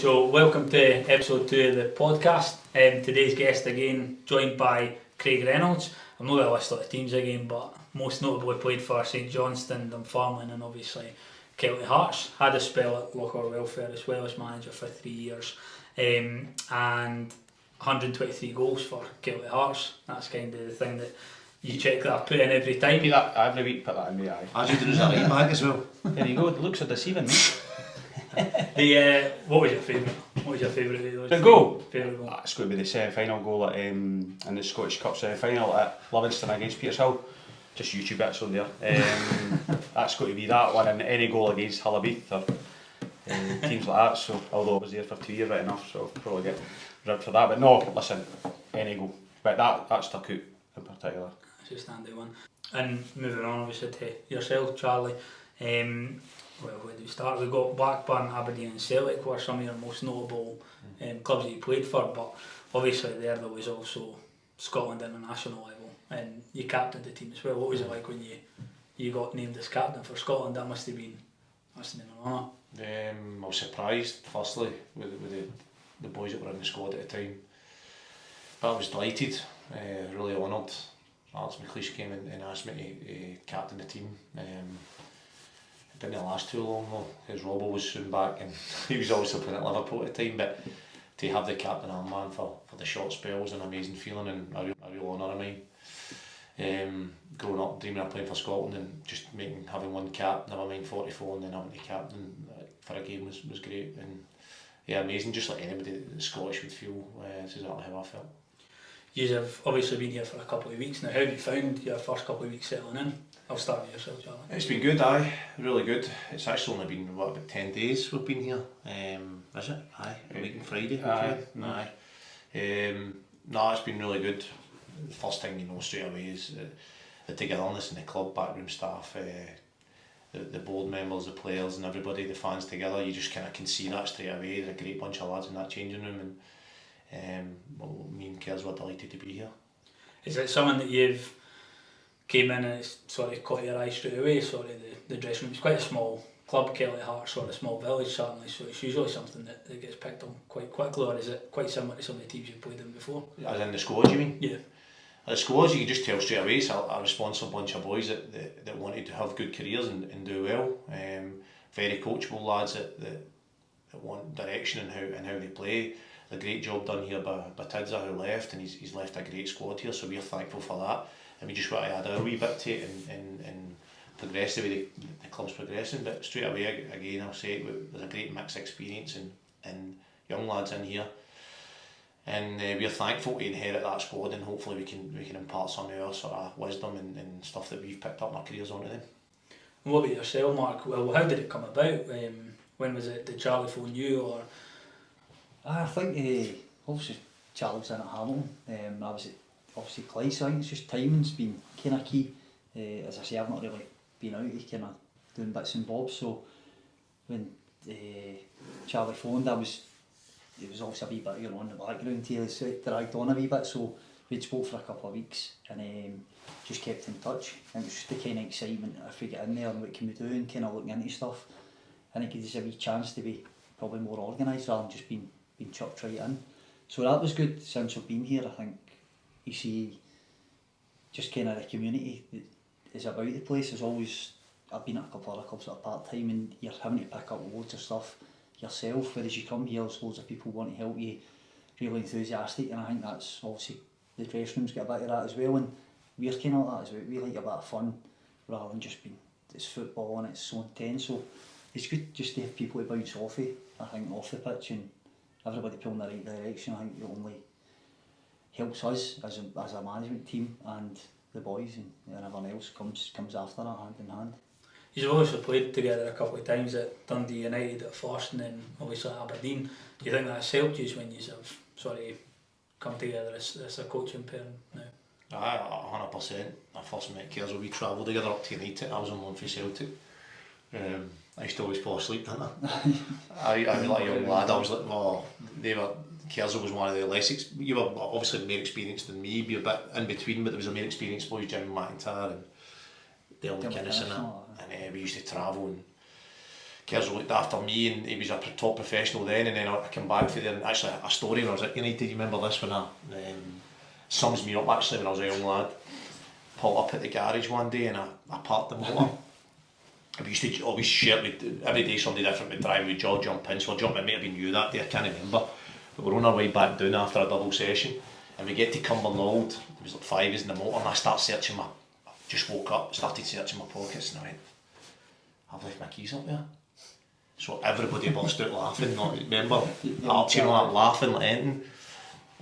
so welcome to episode 2 of the podcast. Today's guest again, joined by Craig Reynolds. I'm not going to list all the teams again, but most notably played for St Johnstone, Dunfermline and obviously Kelty Hearts. Had a spell at Lochar Welfare as well as manager for 3 years. And 123 goals for Kelty Hearts. That's kind of the thing that you check that I put in every time. Put that every week, put that in the eye. As you do as a right back as well. There you go, the looks are deceiving me. What was your favourite? What was your favourite? The goal? Favourite goal? It's going to be the semi-final goal at, in the Scottish Cup semi-final at Livingston against Petershill. Just YouTube it, it's on there. That's got to be that one, and any goal against Hullabeath or teams like that. So although I was there for 2 years, right enough, so I'll probably get ribbed for that. But no, listen, any goal. But that stuck out in particular. It's a standout one. And moving on obviously to yourself, Charlie. Well, where do we start? We got Blackburn, Aberdeen and Celtic were some of your most notable clubs that you played for, but obviously there was also Scotland international level and you captained the team as well. What was it like when you got named as captain for Scotland? That must have been an honour. I was surprised firstly with the boys that were in the squad at the time, but I was delighted, really honoured. Alex McLeish came and asked me to captain the team. It didn't last too long though, because Robbo was soon back and he was obviously playing at Liverpool at the time, but to have the captain armband for the short spell was an amazing feeling and a real honour of mine. Growing up dreaming of playing for Scotland and just having one cap, never mind 44, and then having to captain for a game was great, and yeah, amazing, just like anybody that's Scottish would feel. This is exactly how I felt. You have obviously been here for a couple of weeks now. How have you found your first couple of weeks settling in? I'll start with yourself, Charlie. It's been good, really good. It's actually only been about 10 days we've been here. Is it? A week and Friday. No, it's been really good. The first thing you know straight away is the togetherness in the club, backroom staff, the board members, the players and everybody, the fans together. You just kind of can see that straight away. There's a great bunch of lads in that changing room, and me and Kerr were delighted to be here. Is it someone that you've came in and it's sort of caught your eye straight away? The dressing room, it's quite a small club, Kelty Hearts, sort of small village certainly, so it's usually something that gets picked on quite quickly, or is it quite similar to some of the teams you've played in before? As in the squad, you mean? Yeah. The squads, you can just tell straight away, it's a responsible bunch of boys that wanted to have good careers and do well. Very coachable lads that want direction and how they play. A great job done here by Tidza, who left, and he's left a great squad here, so we're thankful for that. And we just want to add our wee bit to it and progress the way the club's progressing. But straight away, again, I'll say there's a great mixed experience and young lads in here. And we're thankful to inherit that squad, and hopefully we can impart some of our sort of wisdom and stuff that we've picked up in our careers onto them. And what about yourself, Mark? Well, how did it come about? When was it? Did Charlie phone you, or? I think obviously Charlie was in at Hamilton. I was at obviously Clyde, so I think it's just timing's been kind of key. As I say, I've not really been out kind of doing bits and bobs, so when Charlie phoned, it was obviously a wee bit on the background here, so it dragged on a wee bit, so we'd spoke for a couple of weeks and just kept in touch, and it was just the kind of excitement if we get in there and what can we do and kind of looking into stuff, and it gives us a wee chance to be probably more organised rather than just being chucked right in. So that was good. Since I've been here, I think you see just kind of the community that is about the place. There's always, I've been at a couple of other clubs that are part-time and you're having to pick up loads of stuff yourself, whereas you come here, there's loads of people want to help you, really enthusiastic, and I think that's obviously the dressing rooms get a bit of that as well, and we're kind of like that as well. We like a bit of fun rather than just being, it's football and it's so intense, so it's good just to have people to bounce off of, I think, off the pitch, and everybody pulling in the right direction. I think it only helps us as a management team and the boys, and everyone else comes after that hand in hand. You've obviously played together a couple of times at Dundee United at first and then obviously at Aberdeen. Do you think that's helped you when you have sort of come together as a coaching pair now? Aye, 100%. I first met Kerr, we travelled together up to United. I was on loan for Celtic. I used to always fall asleep, didn't I? I was like a young lad. I was like, Kerr was one of the less. You were obviously more experienced than me. Be a bit in between, but there was a more experienced boys, Jim McIntyre and Dale McInnes and that. And we used to travel and Kerr looked after me, and he was a top professional then, and then I came back for there, and actually a story when I was at United, you remember this, when I sums me up actually when I was a young lad. Pulled up at the garage one day and I parked the motor. We used to always share with, every day somebody different would drive, we'd all jump in, so I jumped in, it might have been you that day, I can't remember. But we're on our way back down after a double session, and we get to Cumbernauld, there was like 5 of us in the motor, and I start searching I just woke up, started searching my pockets, and I went, I've left my keys up there. So everybody burst out laughing, not remember, Archie and all that laughing like anything.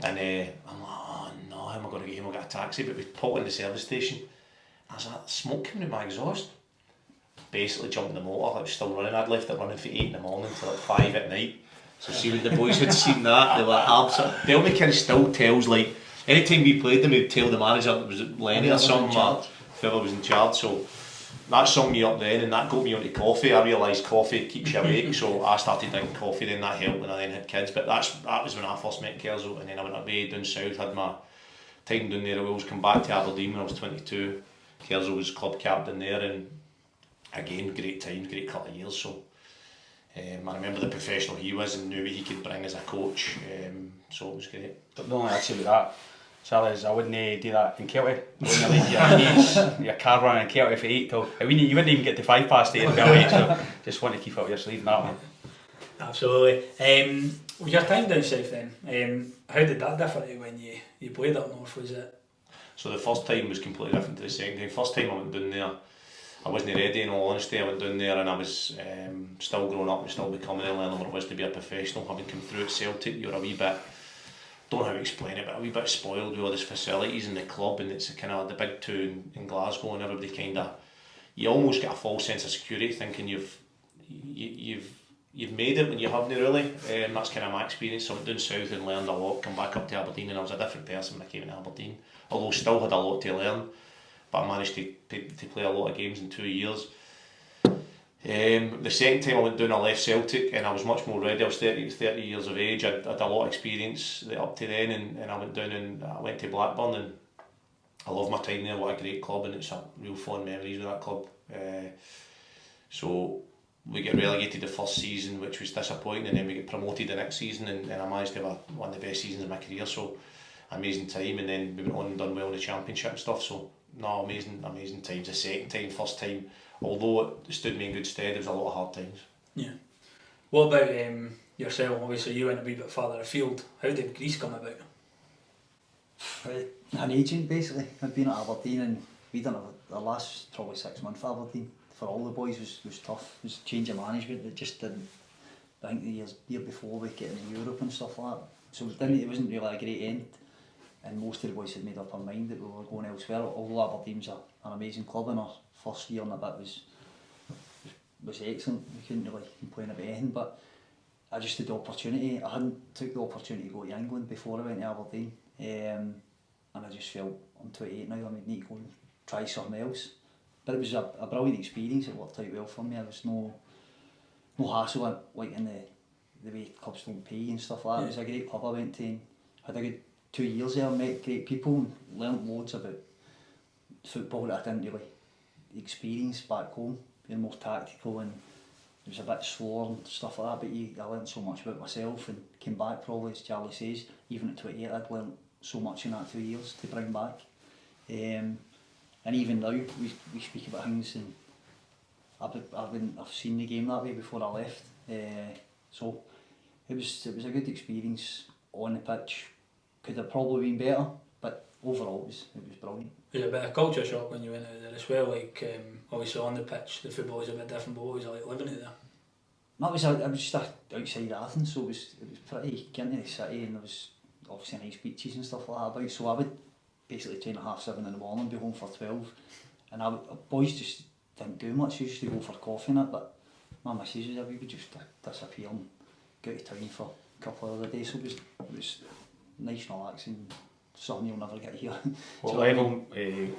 And I'm like, oh no, how am I going to get home? I'll get a taxi. But we pulled in the service station. I was like, smoke coming out my exhaust. Basically jumped in the motor, it was still running. I'd left it running for 8 in the morning till like 5 at night. So see when the boys had seen that, they were like, absolutely. Delmy kind of still tells, like, anytime we played them, we'd tell the manager, was it Lenny or something, or whoever was in charge. So that sung me up then, and that got me onto coffee. I realised coffee keeps you awake, so I started drinking coffee, then that helped when I then had kids. But that was when I first met Kerr, and then I went away down south, had my time down there at Wales, come back to Aberdeen when I was 22. Kerr was club captain there, and again, great time, great couple of years. So I remember the professional he was and knew what he could bring as a coach, so it was great. But the only issue with that, Charlie, is I wouldn't do that in Kelty. I wouldn't leave your car running in Kelty for 8 till, you wouldn't even get to 8 in Bill 8, so just want to keep up your sleeve in that one. Absolutely. With your time down south then, how did that differ to when you played up north, was it? So the first time was completely different to the second time. First time I went down there, I wasn't ready, in all honesty. I went down there and I was still growing up and still becoming and learning what it was to be a professional. Having come through at Celtic, you're a wee bit, don't know how to explain it, but a wee bit spoiled with all these facilities in the club, and it's kind of the big two in Glasgow, and everybody kind of, you almost get a false sense of security thinking you've made it when you haven't really. That's kind of my experience. So I went down south and learned a lot, come back up to Aberdeen, and I was a different person when I came to Aberdeen, although still had a lot to learn, but I managed to play a lot of games in 2 years. The second time I went down, I left Celtic and I was much more ready. I was 30 years of age. I had a lot of experience up to then, and I went down and I went to Blackburn, and I love my time there. What a great club, and it's a real fond memories with that club. So we get relegated the first season, which was disappointing, and then we get promoted the next season, and I managed to have one of the best seasons of my career. So amazing time, and then we went on and done well in the championship and stuff. So no, amazing times. The second time, first time, although it stood me in good stead, there was a lot of hard times. Yeah. What about yourself? Obviously you went a wee bit further afield. How did Greece come about? An agent basically. I'd been at Aberdeen, and we done the last probably 6 months at Aberdeen for all the boys was tough. It was a change of management. It just didn't, I think the year before we get into Europe and stuff like that. So it wasn't really a great end. And most of the boys had made up our mind that we were going elsewhere, although Aberdeen's an amazing club, and our first year and a bit was excellent. We couldn't really complain about anything, but I just had the opportunity. I hadn't took the opportunity to go to England before I went to Aberdeen, and I just felt I'm 28 now, I need to go and try something else. But it was a brilliant experience. It worked out well for me. There was no hassle like in the way clubs don't pay and stuff like that. It was a great club I went to, and had a good 2 years there, met great people and learnt loads about football that I didn't really experience back home, being more tactical, and it was a bit slower and stuff like that, but I learnt so much about myself and came back probably, as Charlie says, even at 28 I'd learnt so much in that 2 years to bring back. And even now we speak about things, and I've seen the game that way before I left, so it was a good experience on the pitch. Could have probably been better, but overall it was brilliant. Was it a bit of culture shock when you went out there as well? Like obviously on the pitch the football was a bit different, but what was it like living out there? I was just outside Athens, so it was pretty, getting to the city, and there was obviously nice beaches and stuff like that about, so I would basically train at 7:30 in the morning, be home for 12, and boys just didn't do much. We used to go for coffee and that, but my missus was we would just disappear and go to town for a couple of other days, so it was nice and relaxing, something you'll never get here. What level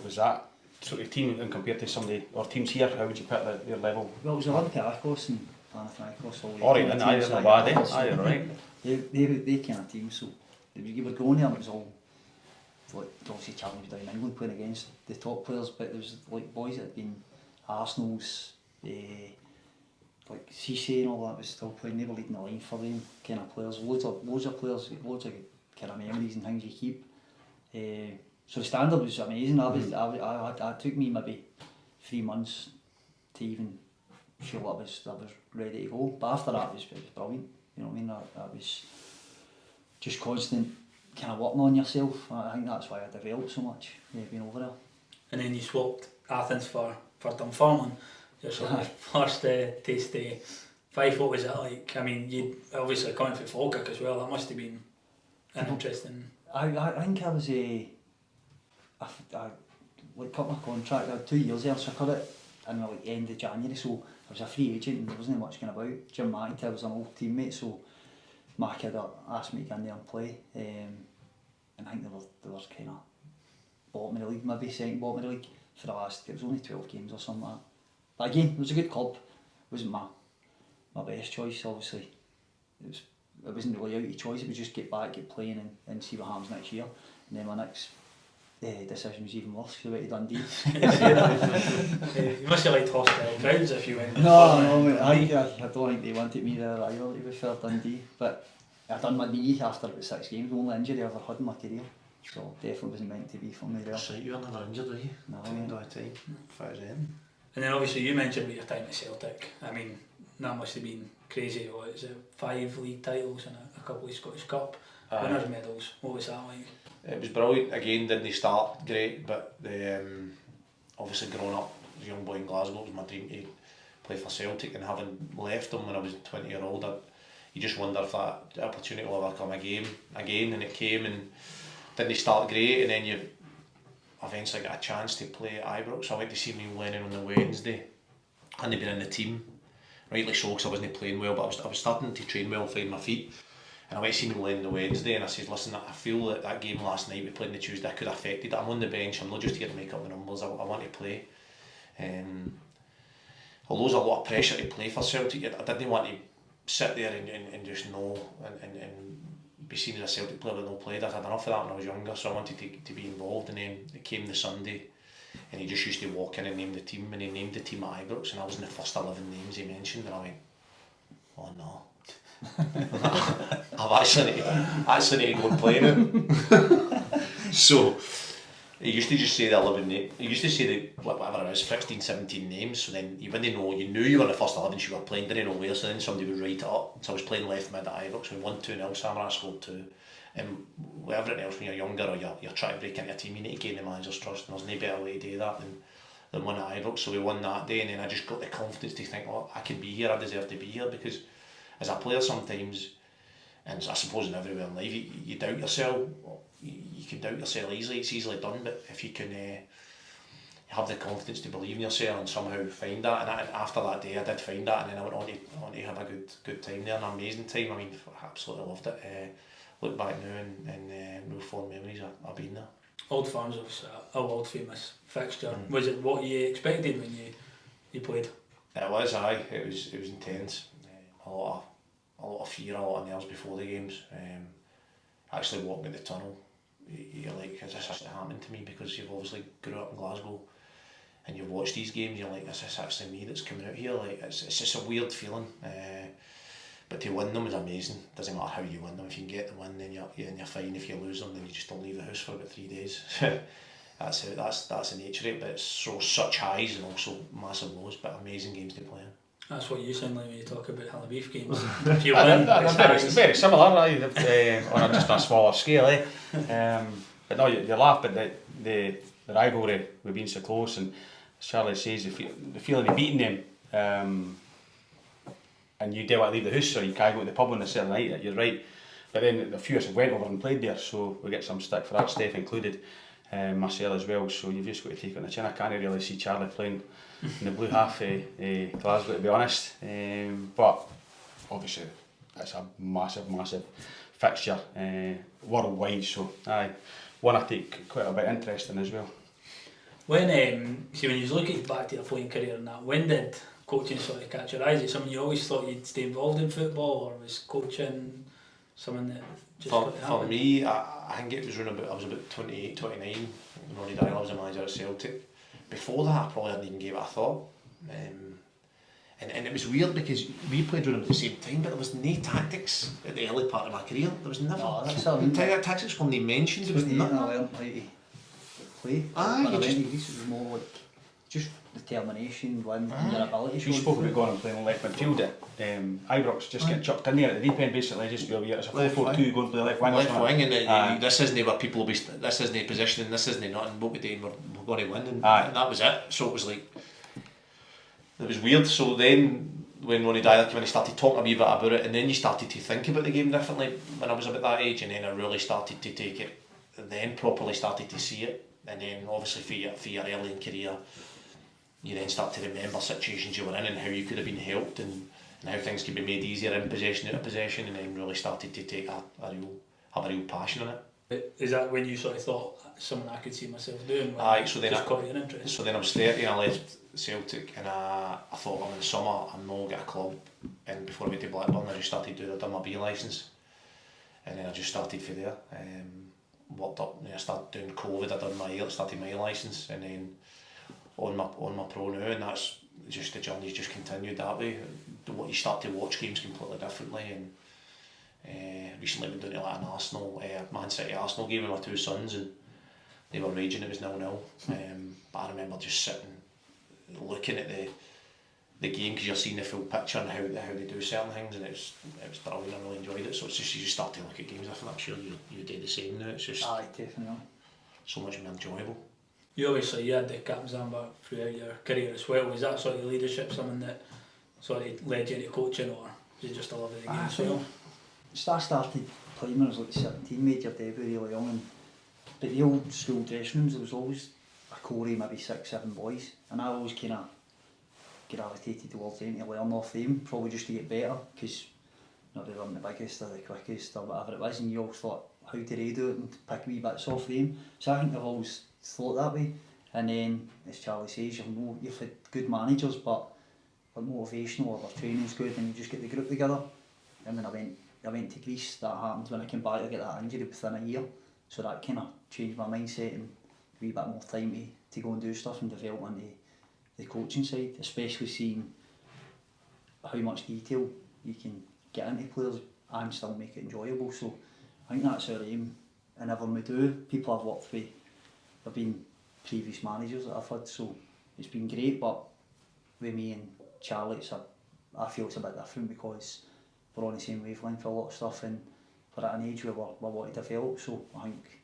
was that sort of team, and compared to somebody or teams here, how would you put their level? Well, it was Olympiacos and Panathinaikos. Alright, then I don't know bad, eh? Right. They kind of teams, so you were going there and it was all, like, obviously Charlie was down in England playing against the top players, but there was like boys that had been Arsenal's, like Cisse and all that was still playing, they were leading the line for them kind of players, loads of players, loads of kind of memories and things you keep. So the standard was amazing. It took me maybe 3 months to even feel I was ready to go. But after that, it was brilliant. You know what I mean? That was just constant kind of working on yourself. I think that's why I developed so much being over there. And then you swapped Athens for Dunfermline. Your sort of first taste of Fife. What was it like? I mean, you obviously coming from Falkirk as well. That must have been an interesting. I think I was I cut my contract. I had 2 years there, so I cut it in the end of January. So I was a free agent and there wasn't much going about. Jim McIntyre was an old teammate, so Mac had asked me to go in there and play. And I think they were kind of bottom of the league, maybe second bottom of the league for the last. It was only 12 games or something like that. But again, it was a good club. It wasn't my best choice, obviously. It wasn't really out of choice. It was just get back, get playing, and see what happens next year. And then my next decision was even worse because I went to Dundee. You must have liked hostile crowds if you went. No, I don't think they wanted me there either, to be fair, Dundee. But I done my knee after about 6 games, the only injury I ever had in my career. So definitely wasn't meant to be for me there. So you were never injured, were you? No, Time by time. Fit as anything. And then obviously you mentioned about your time at Celtic. I mean, that must have been crazy. What is it? 5 league titles and a couple of Scottish Cup winners' medals. What was that like? It was brilliant. Again, didn't start great, but obviously growing up as a young boy in Glasgow, it was my dream to play for Celtic, and having left them when I was 20-year-old, you just wonder if that opportunity will ever come again, and it came, and didn't start great, and then you eventually got a chance to play at Ibrox. So I went to see Neil Lennon on the Wednesday. I hadn't been in the team, rightly so, because I wasn't playing well, but I was starting to train well, find my feet. And I went to see Neil Lennon on the Wednesday, and I said, listen, I feel that game last night we played on the Tuesday, I could have affected it. I'm on the bench, I'm not just here to make up the numbers, I want to play. Although there's a lot of pressure to play for Celtic, I didn't want to sit there and just know and be seen as a Celtic player that no played. I'd had enough of that when I was younger, so I wanted to be involved. And then it came the Sunday, and he just used to walk in and name the team, and he named the team at Ibrox, and I was in the first 11 names he mentioned, and I went, oh no. I've actually need to go and play now. So he used to just say the 11 names. He used to say the whatever it is, 16, 17 names. So then you wouldn't know. You knew you were in the first 11. You were playing, didn't know where. So then somebody would write it up. So I was playing left mid at Ibrox. We won 2-0. Samurai scored 2. And whatever else, when you're younger or you're trying to break into a team, you need to gain the manager's trust. And there's no better way to do that than win at Ibrox. So we won that day, and then I just got the confidence to think, oh, I can be here. I deserve to be here, because as a player sometimes, and I suppose in everywhere in life, you doubt yourself. You can doubt yourself easily. It's easily done, but if you can have the confidence to believe in yourself and somehow find that, and after that day I did find that, and then I went on to have a good time there, an amazing time. I mean, I absolutely loved it. Look back now and no fond memories. I've been there. Old Firm's obviously a world famous fixture. Was it what you expected when you played? It was, aye. It was intense. A lot of fear, a lot of nerves before the games. Actually walking in the tunnel, you're like, is this actually happening to me? Because you've obviously grew up in Glasgow and you've watched these games, you're like, is this actually me that's coming out here? Like, it's just a weird feeling. But to win them is amazing. Doesn't matter how you win them. If you can get the win, then you're fine. If you lose them, then you just don't leave the house for about 3 days. That's it. That's the nature of it. But it's such highs and also massive lows. But amazing games to play in. That's what you sound like when you talk about Halabeef games. If you win, it's very similar, right? On just a smaller scale, But no, you laugh, but the rivalry with being so close, and as Charlie says, the feeling of beating them, and you do want to leave the house, or you can't go to the pub on a certain night. You're right, but then a few of us went over and played there, so we get some stick for that. Steph included, Marcel as well. So you've just got to take it on the chin. I can't really see Charlie playing in the blue half of Glasgow, to be honest. But obviously it's a massive fixture worldwide. So one I take quite a bit of interest in as well. When when you look back to your playing career and that, when did coaching sort of catch your eye? Is it something you always thought you'd stay involved in football, or was coaching something that just for me, I think it was around I was about 28, 29 when Ronnie Daniel was a manager at Celtic. Before that, I probably hadn't even gave it a thought. And And it was weird because we played with him at the same time, but there was no tactics at the early part of my career. There was never. No, that's what I mean. Tactics weren't even mentioned. There was nothing. I learned how to play. Aye, When I you went just- to Greece, it was more like just determination, win, and your ability. We spoke about going and playing left midfield at Ibrox, just getting chucked in there at the deep end basically, just it's a 4-4-2, going to play left wing. Left wing, and this isn't where people will be. This isn't positioning. This isn't nothing. What we doing? We're going to win, and that was it. So it was like it was weird. So then when Ronnie Dyer came in, he started talking a wee bit about it, and then you started to think about the game differently. When I was about that age, and then I really started to take it, and then properly started to see it, and then obviously for your early in career, you then start to remember situations you were in and how you could have been helped, and how things could be made easier in possession, out of possession, and then really started to take have a real passion on it. Is that when you sort of thought something I could see myself doing? Aye, so then just caught your interest. So then I was 30 and I left Celtic, and I thought, well, in the summer I'm not get a club, and before I went to Blackburn I just started doing, I done my B licence, and then I just started for there. Worked up, I started doing COVID, I started my A licence, and then on my pro now, and that's just the journey's just continued that way. What you start to watch games completely differently, and recently we've been doing like an Man City Arsenal game with my two sons, and they were raging. It was 0-0, but I remember just sitting looking at the game because you're seeing the full picture and how they do certain things, and it was brilliant. I really enjoyed it. So it's just you just start to look at games different. I'm sure you do the same now. It's just definitely so much more enjoyable. You had the captain's armband throughout your career as well. Was that sort of leadership something that sort of led you into coaching, or was it just a love of the game as well? I started playing when I was like 17, made your debut really young, but the old school dressing rooms, there was always a core of maybe 6-7 boys, and I always kind of gravitated towards them to learn off them, probably just to get better, because not they weren't the biggest or the quickest or whatever it was, and you always thought, how do they do it, and pick wee bits off them. So I think I've always thought that way. And then, as Charlie says, you've had good managers, but they're motivational or their training's good, and you just get the group together. And when I went to Greece, that happened. When I came back, I got that injury within a year, so that kind of changed my mindset and a wee bit more time to go and do stuff and develop into the coaching side, especially seeing how much detail you can get into players and still make it enjoyable. So I think that's our aim, and everyone we do, people I've worked with have been previous managers that I've had, so it's been great. But with me and Charlie, I feel it's a bit different because we're on the same wavelength for a lot of stuff, and we're at an age where we want to develop, so I think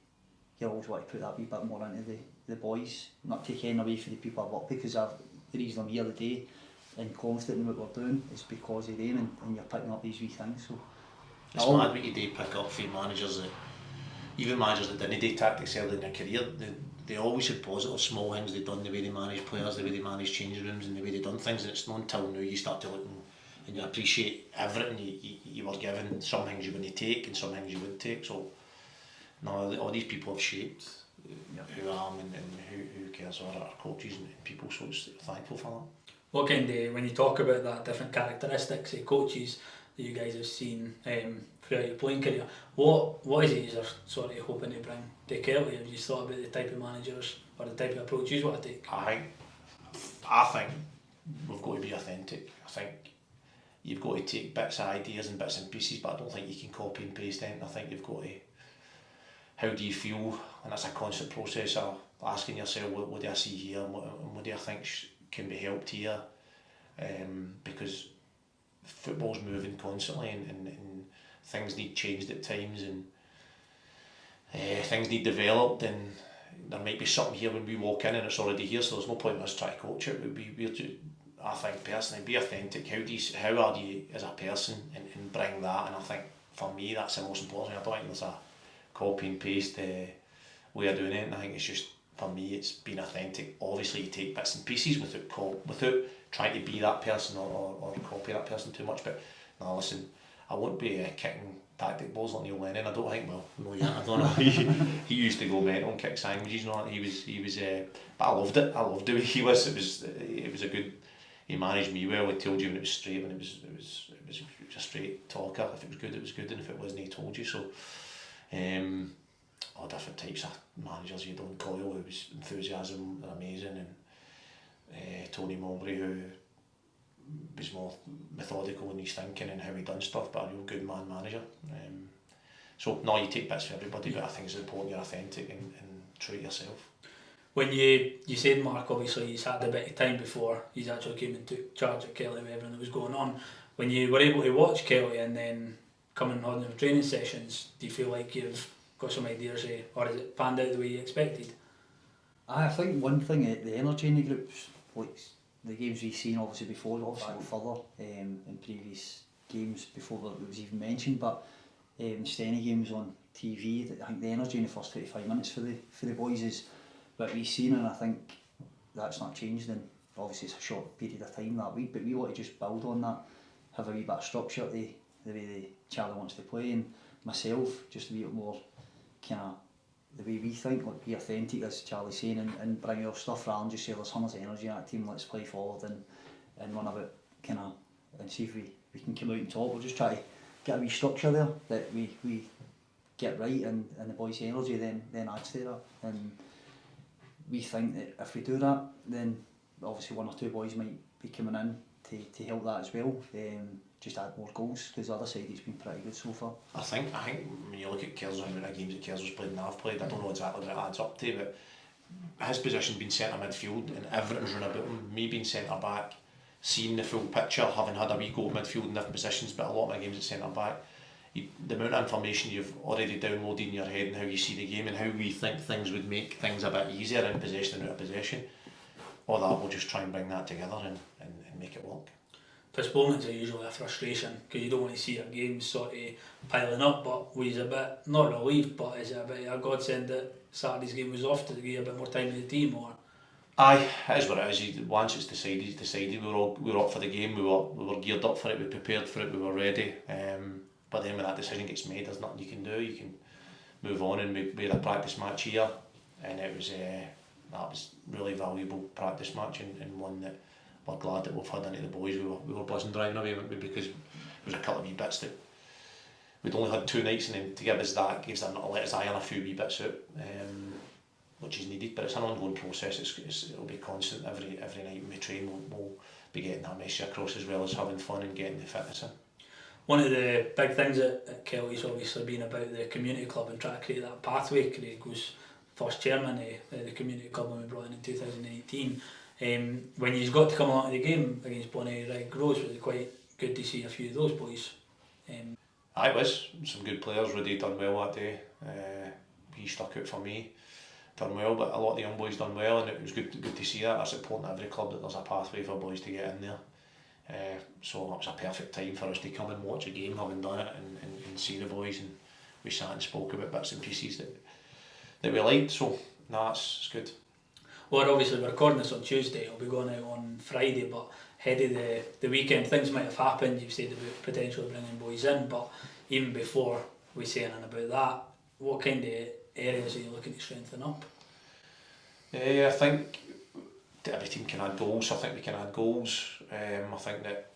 you always want to put that wee bit more into the boys, not taking away from the people I've worked with, because the reason I'm here today and confident in what we're doing is because of them, and you're picking up these wee things. So it's mad what you do pick up for managers that, even managers that didn't do tactics early in their career, they always had positive small things they'd done, the way they managed players, the way they managed changing rooms, and the way they done things, and it's not until now you start to look and you appreciate everything you were given. Some things you wouldn't take and some things you would take. So no, all these people have shaped who I am and who cares are our coaches and people, so it's thankful for that. What kind of, when you talk about that different characteristics of coaches that you guys have seen throughout your playing career, what is it you're sort of hoping to bring to Kelty? Have you thought about the type of managers or the type of approach you want to take? I think we've got to be authentic. I think you've got to take bits of ideas and bits and pieces, but I don't think you can copy and paste anything. I think you've got to, how do you feel? And that's a constant process of asking yourself, what do I see here, and what do I think can be helped here? Because football's moving constantly, and things need changed at times, and things need developed, and there might be something here when we walk in and it's already here, so there's no point in us trying to coach it. We're just, I think personally, be authentic. How are you as a person, and bring that? And I think for me that's the most important thing. I don't think there's a copy and paste way of doing it, and I think it's just, for me, it's being authentic. Obviously you take bits and pieces without trying to be that person or copy that person too much, but no, listen, I won't be kicking tactic balls like Neil Lennon. I don't think, I don't know. He used to go mental and kick sandwiches and all that. He was but I loved it. I loved the way he was. It was a good. He managed me well. He told you when it was straight, when it was a straight talker. If it was good, it was good, and if it wasn't, he told you. So, all different types of managers. You don't Coyle, who was enthusiasm, amazing, and Tony Mulgrew, who was more methodical in his thinking and how he done stuff, but a real good man manager. So no, you take bits for everybody, but I think it's important you're authentic and true to yourself. When you said, Mark, obviously he's had a bit of time before he's actually came and took charge at Kelty with everything that was going on. When you were able to watch Kelty and then coming on the training sessions, do you feel like you've got some ideas, or has it panned out the way you expected? I think one thing, the energy in the groups, like the games we've seen obviously before, obviously go further in previous games before it was even mentioned, but Steny games on TV, I think the energy in the first 25 minutes for the boys is what we've seen, and I think that's not changed, and obviously it's a short period of time that week, but we want to just build on that, have a wee bit of structure to the way Charlie wants to play, and myself just a wee bit more kind of the way we think, like be authentic as Charlie's saying, and bring our stuff around, just say there's so much energy in that team, let's play forward and run a bit kind of, and see if we can come out on top. We'll just try to get a wee structure there that we get right, and the boys' energy then adds to that, and we think that if we do that, then obviously one or two boys might be coming in to help that as well, just add more goals, because the other side it's been pretty good so far. I think when you look at Kerr's amount of games that Kerr's was played and I've played, I don't know exactly what it adds up to, but his position being centre midfield and everything's run about him, me being centre back, seeing the full picture, having had a wee go at midfield in different positions, but a lot of my games at centre back, the amount of information you've already downloaded in your head and how you see the game and how we think things would make things a bit easier in possession and out of possession, all that, we'll just try and bring that together and make it work. Postponements are usually a frustration because you don't want to see your games sort of piling up, but was a bit, not relieved, but is it a bit of a godsend that Saturday's game was off to give you a bit more time with the team? Or Aye, it is what it is. Once it's decided, it's decided. We were up for the game, we were geared up for it, we prepared for it, we were ready, but then when that decision gets made, there's nothing you can do. You can move on, and we had a practice match here, and it was that was really valuable practice match, and one that we're glad that we've had into the boys. We were buzzing driving away, because there was a couple of wee bits that we'd only had 2 nights, and then to give us that gives them not let us iron a few wee bits out, which is needed. But it's an ongoing process. It'll be constant. Every night when we train, we'll be getting that message across, as well as having fun and getting the fitness in. one of the big things at Kelty's obviously been about the community club and trying to create that pathway. Craig was first chairman of the community club when we brought in 2018. When you got to come along to the game against Red Rose, was it quite good to see a few of those boys? It was some good players. Rudy done well that day. He stuck out for me, done well, but a lot of the young boys done well, and it was good to see that. That's important at every club, that there's a pathway for boys to get in there. So it was a perfect time for us to come and watch a game, having done it, and see the boys, and we sat and spoke about bits and pieces that we liked. So no, it's good. Well, obviously we're recording this on Tuesday, it'll be going out on Friday, but ahead of the weekend things might have happened. You've said about potentially bringing boys in, but even before we say anything about that, what kind of areas are you looking to strengthen up? I think every team can add goals. I think we can add goals. I think that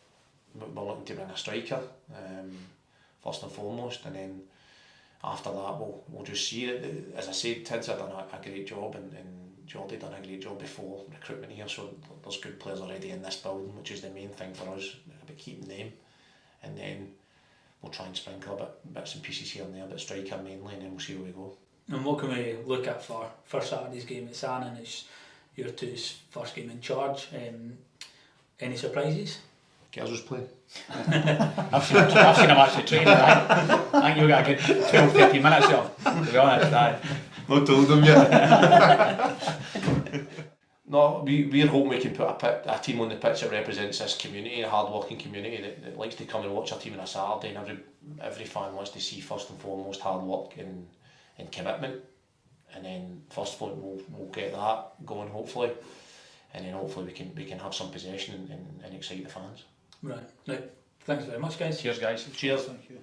we're looking to bring a striker, first and foremost, and then after that we'll just see it. As I said, Tid's done a great job, and Geordie done a great job before recruitment here, so there's good players already in this building, which is the main thing for us, about keeping them, and then we'll try and sprinkle bits and pieces here and there, but striker mainly, and then we'll see where we go. And what can we look at for Saturday's game at Sannon? It's your two's first game in charge. Any surprises? Kerr was playing. I've seen him actually training. I think you'll get a good 12-15 minutes of, to be honest. Not told him yet. No, we're hoping we can put a team on the pitch that represents this community, a hard-working community that likes to come and watch our team on a Saturday, and every fan wants to see first and foremost hard work and commitment, and then first of all we'll get that going, hopefully, and then hopefully we can have some possession and excite the fans. Right. Thanks very much, guys. Cheers, guys. Cheers. Thank you.